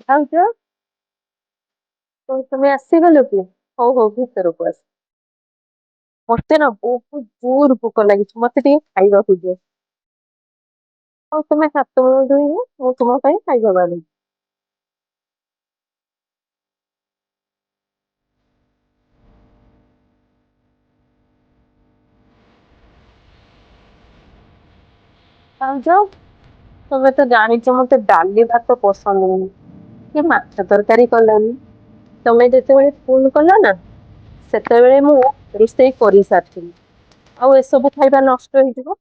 ଭାଉଜ ତମେ ଆସିଗଲ କି? ହଉ ହଉ ଭିତରକୁ ଆସ। ମତେ ନା ବହୁତ ଜୋର ଭୋକ ଲାଗିଛି, ମତେ ଟିକେ ଖାଇବାକୁ ଦିଅ। ଆଉ ତମେ ହାତ ମୁହଁ ଧୋଇବ, ମୁଁ ତୁମ ପାଇଁ ଖାଇବା ବାଢୁଛି। ଭାଉଜ ତମେ ତ ଜାଣିଛ ମତେ ଡାଲି ଭାତ ପସନ୍ଦ ନୁହେଁ, କି ମାଛ ତରକାରୀ କଲନି। ତମେ ଯେତେବେଳେ ଫୋନ କଲ ନା ସେତେବେଳେ ମୁଁ ରୋଷେଇ କରିସାରିଥିଲି। ଆଉ ଏସବୁ ଖାଇବା ନଷ୍ଟ ହେଇଯିବ,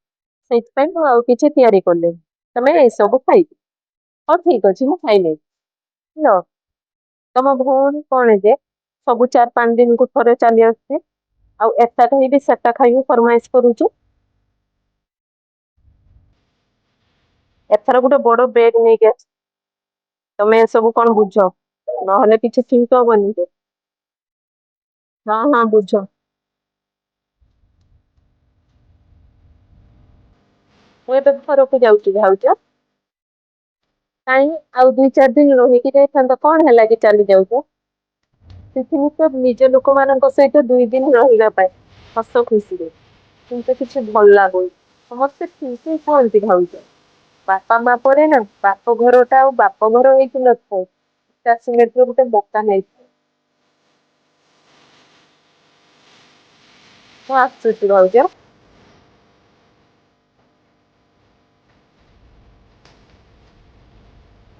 ସେଇଥିପାଇଁ ମୁଁ ଆଉ କିଛି ତିଆରି କଲିନି। ତମେ ଏସବୁ ଖାଇବ। ହଉ ଠିକ ଅଛି ମୁଁ ଖାଇନେବି। ହେଲୋ, ତମ ଭଉଣୀ କଣ ଯେ ସବୁ 4-5 ଦିନକୁ ଥରେ ଚାଲି ଆସୁଛି। ଆଉ ଏଟା ଖାଇବି ସେଟା ଖାଇବି ଫରମାଇଜ କରୁଛୁ। ଏଥର ଗୋଟେ ବଡ ବେଗ ନେଇକି ଆସ। ତମେ ଏସବୁ କଣ ବୁଝ, ନହେଲେ କିଛି ଠିକ ହବନି। ହଁ ହଁ ବୁଝ। ମୁଁ ଏବେ ଘରକୁ ଯାଉଛି ଭାଉଜ। କାଇଁ ଆଉ 2-4 ଦିନ ରହିକି ଯାଇଥାନ୍ତ, କଣ ହେଲା କି ଚାଲି ଯାଉଛ? ପୃଥିବୀ ତ ନିଜ ଲୋକମାନଙ୍କ ସହିତ 2 ଦିନ ରହିବା ପାଇଁ ହସ ଖୁସିରେ। କିନ୍ତୁ କିଛି ଭଲ ଲାଗୁନି, ସମସ୍ତେ ଠିକ ହିଁ କୁହନ୍ତି ଭାଉଜ। ବାପା ମା ପରେ ନା ବାପ ଘର ଟା ଆଉ ବାପ ଘର ହେଇକି ନଥାଏ। ସିମେଣ୍ଟରେ ଗୋଟେ ବତା ନାଇଁ। ମୁଁ ଆସୁଛି ଭାଉଜ।